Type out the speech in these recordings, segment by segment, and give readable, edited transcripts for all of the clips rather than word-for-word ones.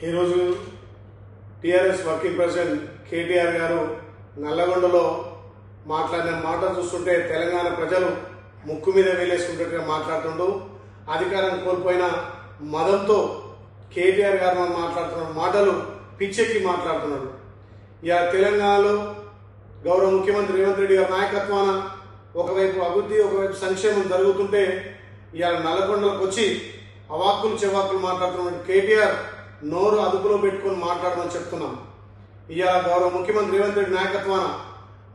ఈరోజు TRS working president KTR గారు నల్లగొండలో మాట్లాడిన మాట చూస్తుంటే తెలంగాణ ప్రజలు ముక్కు మీద వేలేసుకుంటున్నట్టుగా మాట్లాడుతుంటూ అధికారం కోల్పోయిన మదంతో కేటీఆర్ గారు మాట్లాడుతున్న మాటలు పిచ్చెక్కి మాట్లాడుతున్నాడు. ఇక తెలంగాణలో గౌరవ ముఖ్యమంత్రి రేవంత్ రెడ్డి గారి నాయకత్వాన ఒకవైపు అభివృద్ధి ఒకవైపు సంక్షేమం జరుగుతుంటే ఇవాళ నల్లగొండలకు వచ్చి అవాక్కులు చెవాక్కులు మాట్లాడుతున్న కేటీఆర్ నోరు అదుపులో పెట్టుకొని మాట్లాడమని చెప్తున్నాం. ఇవాళ గౌరవ ముఖ్యమంత్రి రేవంత్ రెడ్డి నాయకత్వాన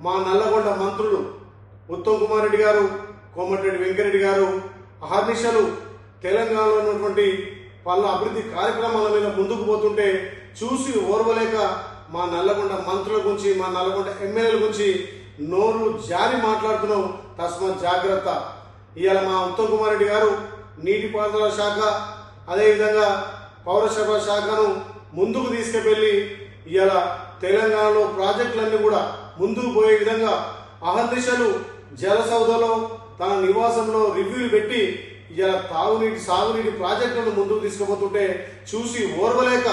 మా నల్లగొండ మంత్రులు ఉత్తమ్ కుమార్ రెడ్డి గారు, కోమటిరెడ్డి వెంకరెడ్డి గారు అహర్నిశలు తెలంగాణలో ఉన్నటువంటి వాళ్ళ అభివృద్ధి కార్యక్రమాల మీద ముందుకు పోతుంటే చూసి ఓర్వలేక మా నల్లగొండ మంత్రుల గురించి, మా నల్లగొండ ఎమ్మెల్యేల గురించి నోరు జారి మాట్లాడుతున్నాం. తస్మాత్ జాగ్రత్త. ఇవాళ మా ఉత్తమ్ కుమార్ రెడ్డి గారు నీటిపారుదల శాఖ, అదేవిధంగా పౌరసరఫరా శాఖను ముందుకు తీసుకువెళ్ళి ఇవాళ తెలంగాణలో ప్రాజెక్టులన్నీ కూడా ముందుకు పోయే విధంగా అహర్నిశలు జల సౌధలో తన నివాసంలో రివ్యూలు పెట్టి ఇవాళ తాగునీటి సాగునీటి ప్రాజెక్టులను ముందుకు తీసుకుపోతుంటే చూసి ఓర్వలేక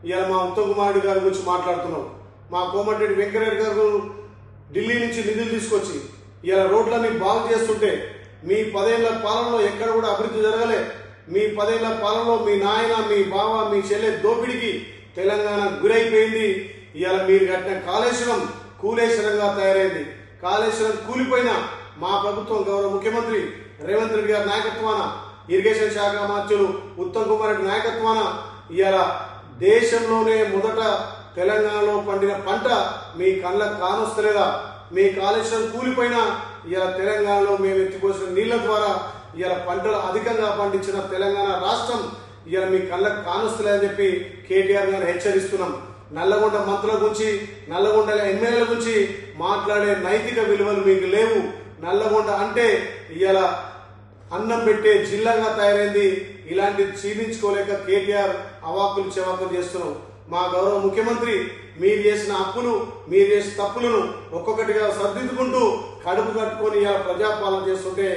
ఇవాళ మా ఉత్తమ్ కుమార్ రెడ్డి గారి గురించి మాట్లాడుతున్నాం. మా కోమటిరెడ్డి వెంకరెడ్డి గారు ఢిల్లీ నుంచి నిధులు తీసుకొచ్చి ఇవాళ రోడ్లన్నీ బాగు చేస్తుంటే మీ 10 ఏళ్ల పాలనలో ఎక్కడ కూడా అభివృద్ధి జరగలే. మీ 10 ఏళ్ల పాలనలో మీ నాయన, మీ బావ, మీ చెల్లె దోపిడికి తెలంగాణ గురైపోయింది. ఇవాళ మీరు కట్టిన కాళేశ్వరం కూలేశ్వరంగా తయారైంది. కాళేశ్వరం కూలిపోయిన మా ప్రభుత్వం గౌరవ ముఖ్యమంత్రి రేవంత్ రెడ్డి గారి నాయకత్వాన, ఇరిగేషన్ శాఖ మంత్రులు ఉత్తమ్ కుమార్ రెడ్డి నాయకత్వాన ఇవాళ దేశంలోనే మొదట తెలంగాణలో పండిన పంట మీ కళ్ళకు కానొస్తలేదా? మీ కాళేశ్వరం కూలిపోయినా ఇవాళ తెలంగాణలో మేము ఎత్తిపోసిన నీళ్ల ద్వారా ఇవాళ పంటలు అధికంగా పండించిన తెలంగాణ రాష్ట్రం ఇవాళ మీ కళ్ళకు కానొస్తలేదని చెప్పి కేటీఆర్ గారు హెచ్చరిస్తున్నాం. నల్లగొండ మంత్రుల గురించి, నల్లగొండ ఎమ్మెల్యేల గురించి మాట్లాడే నైతిక విలువలు మీకు లేవు. నల్లగొండ అంటే ఇవాళ అన్నం పెట్టే జిల్లాగా తయారైంది. ఇలాంటి చీలించుకోలేక కేటీఆర్ అవాకులు చెవాకులు చేస్తున్నాం. మా గౌరవ ముఖ్యమంత్రి మీరు చేసిన అప్పులు, మీరు చేసిన తప్పులను ఒక్కొక్కటిగా సర్దిద్దుకుంటూ కడుపు కట్టుకొని ఇవాళ ప్రజాపాలన చేస్తుంటే